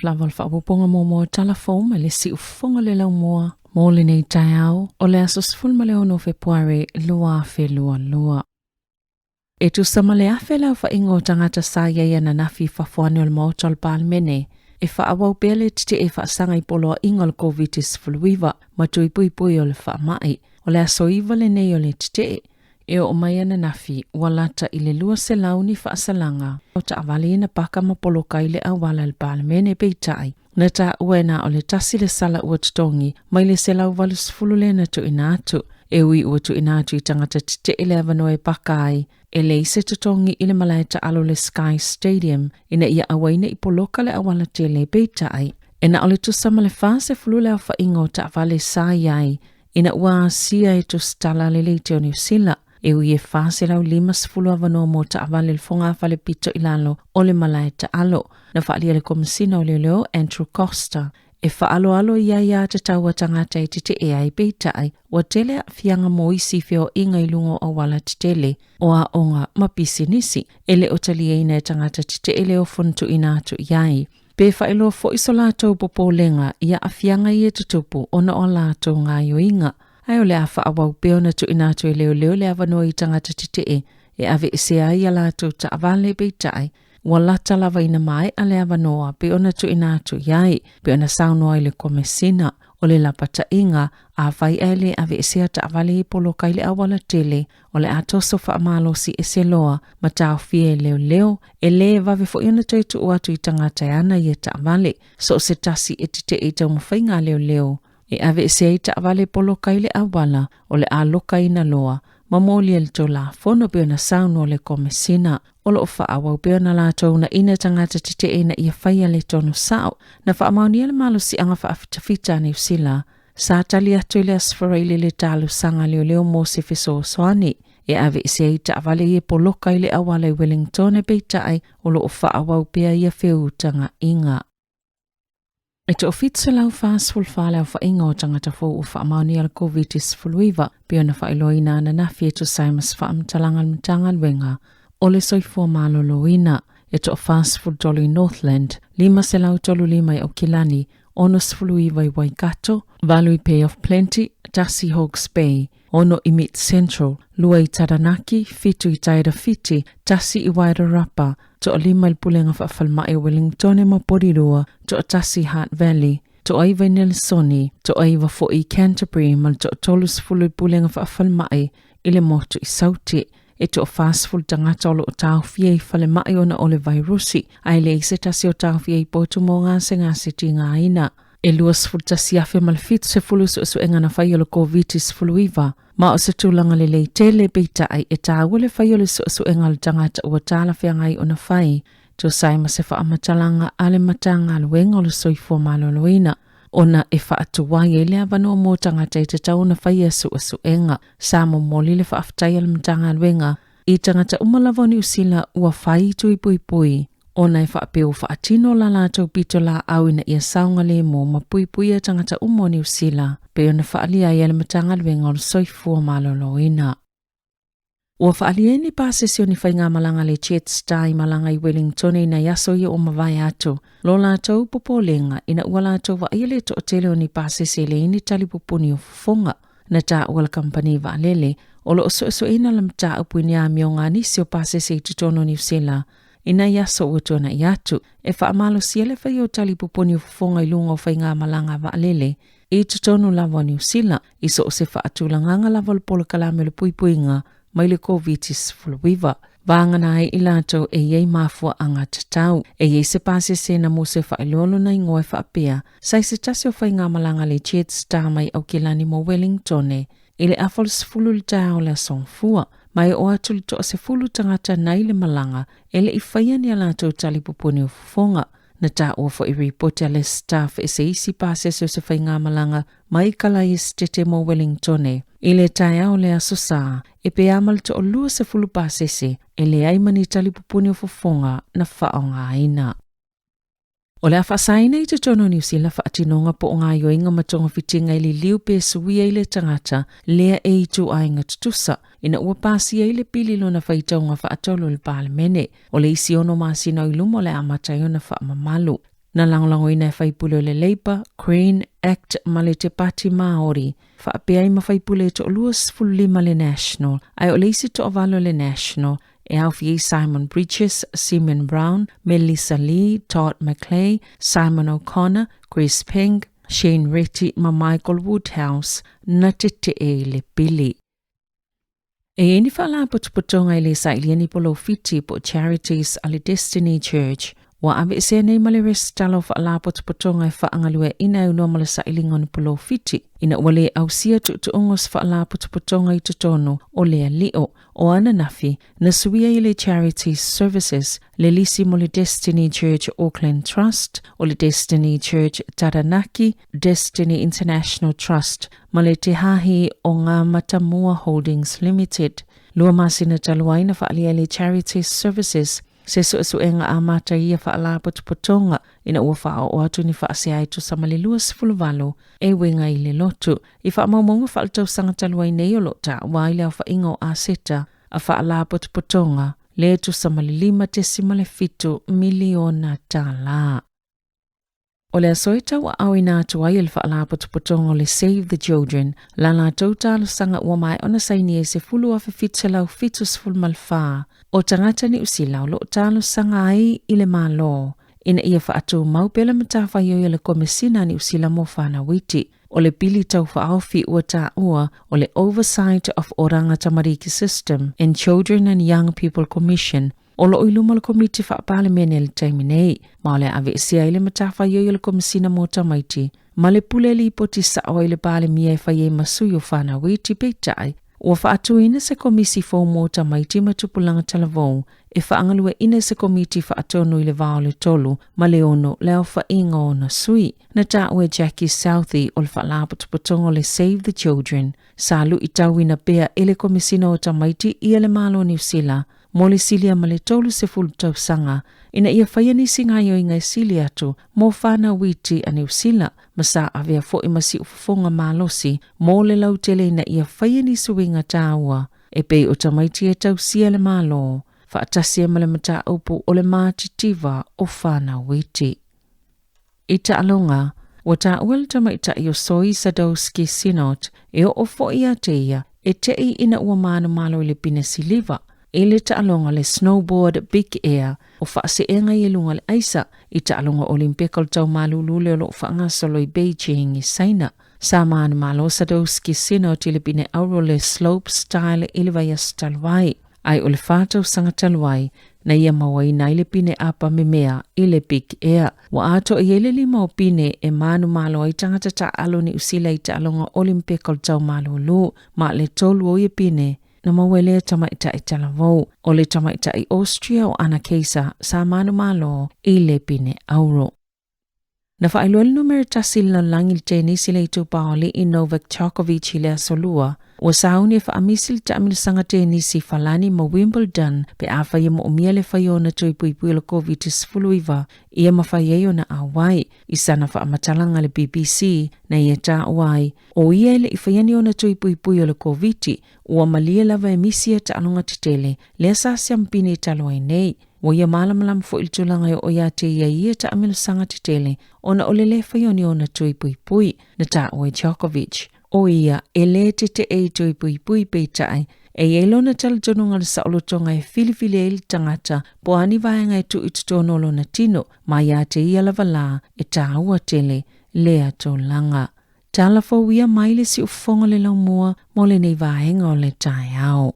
laval whaawaponga mo Tala foma le si ufonga le lau moa mo le nei taiao o le asos fulma le ono Februari lua fe lua. E tu sama le afe lau ingo tangata sa ia na nafi fafuane o le maotol palmene e awau pele tite e sanga ipolo ingol covitis fluiva matui pui o le mai o le asoiva le nei o le tite e o mai ana nafi walata i le lua se launi salanga o ta avali na paka mapolo kai le awala le palmene peitai na ta uena o le tasi le sala ua tutongi mai le se lau valus fulule na tu inatu e ui ua tu inatu i tangata tite ele avano e pakai e le ise tutongi i le malaita alo le Sky Stadium ina ia awaina i poloka le awala te le peitai e na ole tu sama le fase fulule au ingo ta avale sa iai ina ua sia e tu Tala le leite o New Zealand e ui e fase lau 5 avano mo ta avale le fonga fale pito ilalo o le malaita alo na whaalia le komisina o leo Andrew Costa e whaalo ia te taua tangata i tite e ai peitai wa tele a fianga mo isi feo inga ilungo o wala titele o a onga mapisi nisi ele o talia ina tangata tite ele o funtu inatu iai. Pe whaelo fo iso lātou popo lenga ia a fianga i e tutupu ona o lātou ngā yoinga. Ai o le a whaawau peo na tu inatu i leo le avanoa i tangata tite e ave se ai a lātou ta avale peitai walata lava ina mai a le avanoa pe ona tu inatu iai pe ona saunoa i le komesina o le lapata inga a vai ele ave se ta avale i polo kai le awala tele o le atoso whaamalosi e se loa ma tau fie leo e le vave fo iona teitu uatu i tangata ana i e ta avale so se tasi e tite i tau mawhainga leo e ave se i ta avale polo kai le awala o le aloka ina loa mamoli el to la fono pe ona sauno le komesina o lo whaawau pe ona lātou na ina tangata tite e na ia whaia le tonu sao na whaamauni ele malo si anga whaafitafita New Zealand sa tali atu le asfareile le talu sanga leo mo se fiso soani e ave se i ta avale i poloka i le awala i Wellington e peitai o lo whaawau pe ia whiutanga inga. E te ofitsa lau whaasfulwhale au whainga o tangata fo u whaamauni al covitis fluiva pe ona whailoina na nafi e tu saimas whaamtalangal mtangal wenga o le soifua maloloina e te o whaasful dolu Northland 5 au Kilani ono sfuluiva i Waikato, Valui Bay of Plenty, Tassie Hawke's Bay, ono i Mid Central, lua i Taranaki, fitu i Tairafiti, Tassie i Wairarapa, to o 5 il pulenga whaafalma i Wellington e Maporirua, to o Tassie Heart Valley, to aiva i Nelsoni, to aiva fo i Canterbury, mal to o 3 pulenga whaafalma i le motu i Sauti, e to o fastful tangata o tau fia i whale mai ona o le vairusi, ai le se tasi o tau fia i potu mo ngase ti ngā ina. E luas ful tasi afe malfitu se fulu su engana whai o le covitis fuluiva, ma o se tūlanga le leitele beita ai e tāua le whai o le su engala tangata ua tāla fia ngai ona whai, to saima se whaamatalanga ale matanga aluenga o le soifua maloloina. Ona e whaatuwai e le avano mo tangata i te tauna whaia su enga, sa mo moli le whaaftai al mtanga alwenga, i tangata umalavoni usila ua whai tui pui. Ona e whaapeo whaatino la lātou pito la au ina ia saunga le mo ma pui a tangata umoni usila, pe ona whaalia i al mtanga alwenga o le soifua maloloina. Ua whaalieni pāsesioni whai ngā malanga le Jetstar i malanga i Wellington ina yaso i o mawai atu. Lo lātou popolenga ina ua lātou wa ia le to o tele o ni pāsesi le ini tali pupuni o fufonga na tā ua la kampani wa alele o lo so ina lam tā upu ni a mionga nisi o pāsesi i tutono New Zealand ina yaso ua tuana i atu e whaamalo siele whai o tali pupuni o fufonga i lunga o whai ngā malanga wa alele i tutono lava New Zealand i so se whaatulanganga lava le polo kalame le puipuinga mai le covitis fluiva. Vangana ai i lātou e iei mafua anga tatau. E iei se pase se na mo se whailolo na ingoe whaapea. Sai se tasi o whai ngā malanga le Jetstar mai au Kilani mo Wellington e le afol se fulu le tau le asongfua. Mai o atu le toa se fulu tangata nai le malanga e le i whaiani a lātou tali pupuni o fufonga. Na tā ua fo i report a le staff e se isi pase se whai ngā malanga mai kalai e stete mo Wellington e. I le tai au le asosa, e pe amal to o lua se fulu pasese, e le aimani tali pupuni o fufonga na whaonga ina. O le awhasaina i te tono New Zealand whaatinonga po o ngā yoinga matonga fitinga i li liu pe suia i le tangata, lea e i tu ainga tutusa, ina ua pasi i le pililo na whaitaunga whaatolo le palemene, o le isi ono masina i lumo le amatai o na whaamamalu. Na langlango ina whaipule le Labour, Green, Act ma le te pati Māori. Whaapea i mawhaipule to luas fulima le National. Ai o leisi to avalo le National. E awhi Simon Bridges, Simeon Brown, Melissa Lee, Todd McClay, Simon O'Connor, Chris Peng, Shane Retty ma Michael Woodhouse na te le Billy. E ni whala putuputonga i le sailiani polo fiti po Charities ali Destiny Church. Wa ave se nei male restalo fa la putuputonga i whaangalue ina unomala sailinga ni polo fiti. Ina wale au sia tuungos fa la putuputonga i tutono o lea lio o ana nafi na suia i le Charities Services le lisi mo le Destiny Church Auckland Trust o le Destiny Church Taranaki, Destiny International Trust ma le te hahi o ngā Matamua Holdings Limited. Lua masina taluaina fa alia le Charities Services se suenga a mata ia fa ala putuputonga ina ua fa o atu ni fa se ai tu samale luas fulvalo e wenga i le lotu i fa maumonga fa altau sanga talua i nei o lota wa ile fa ingo a seta a fa ala putuputonga le tu samale 5 miliona tala. O le asoita wa au ina atu ai il fa ala putuputonga le Save the Children la la tautalo sanga ua mai ona saini e se fulu a fitselau fitus fulmalfa o tangata ni usila o lo talo sanga ai ile malo. Ina ia fa atu maupela matafa yo le komisina ni usila mo fana witi. O le pili tau fa aufi ua ta ua o le Oversight of Oranga Tamariki System and Children and Young People Commission. O lo iluma le komiti fa pale mene le taiminei. Ma le ave sia ile matafa yo le komisina mo tamaiti. Ma le pule li poti sa o ile pale mia e fa ye masuyo fana witi peitai. Ua whaatu ina se komisi fo mota maiti matupulanga talavou, e whaangalue ina se komiti whaatonu i le vao le tolu, ma le ono leo whainga o na sui. Na taue Jackie Southey o le whalaputuputongo le Save the Children, salu i tau ina bea ele komisina o tamaiti ia le malo New Zealand, mo le silia ma le tolu se fulu tau sanga, ina ia whaiani singayo i ngai sili atu, mo whana witi a New Zealand, masa avea fo i masi ufufonga malosi, mo le lautele ina ia whaiani suinga tāua, e pei o tamaiti e tau sia le malo, whaatasia ma le mata upu o le mātitiva o whana witi. I alonga, wa ta uel tamaita i o soi Sadowski Synod, e o fo i ateia, e tei ina ua mana malo i le pina siliva, e le alonga le snowboard big air, o whaase enga i lunga le aisa, i alonga Olympical tau malulu le lo whaangasolo i Beijing i Saina. Sa maana malo Sadowski Synod i le pine auro le slope style i le vaias talwai. Ai o le whātau sanga talwai, na ia mawai na ile pine apa me mea i le big air. Wa ato i ele 5 pine e manu malo ai tangata ta alo ni usila i alonga Olympical tau malulu, ma le tolu o i pine, na mawele tamaita i talavou, o le tamaita i Austria o ana keisa sa manu malo i le pine auro. Na whailuel numero tasil na langil tenisi le itu paoli i Novak Djokovic i le asolua, o sauni e whaamisil ta amilusanga tenisi falani ma Wimbledon pe a whaia mo umia le whaiona tui puipui le COVID-19 ia ma whaieo na awai i sana whaamatala le BBC na ia ta awai o ia le i whaiani ona tui puipui le COVID ua malia lava e misia ta anonga titele le asasya mpine i taloai nei. Wa ia malamalam fo il tulanga o ia te ia ta amilusanga titele ona olele whaioni ona tui puipui na ta oe Djokovic. O ia ele te e tui puipui peitai e elona talatonunga le saolotonga e filifili e tangata po ani vaenga e tu itutonolo na tino ma ia te ia lavala e taua tele lea tolanga. Tala fo ia maile si ufonga le laumua mo le nei vaenga o le tai au.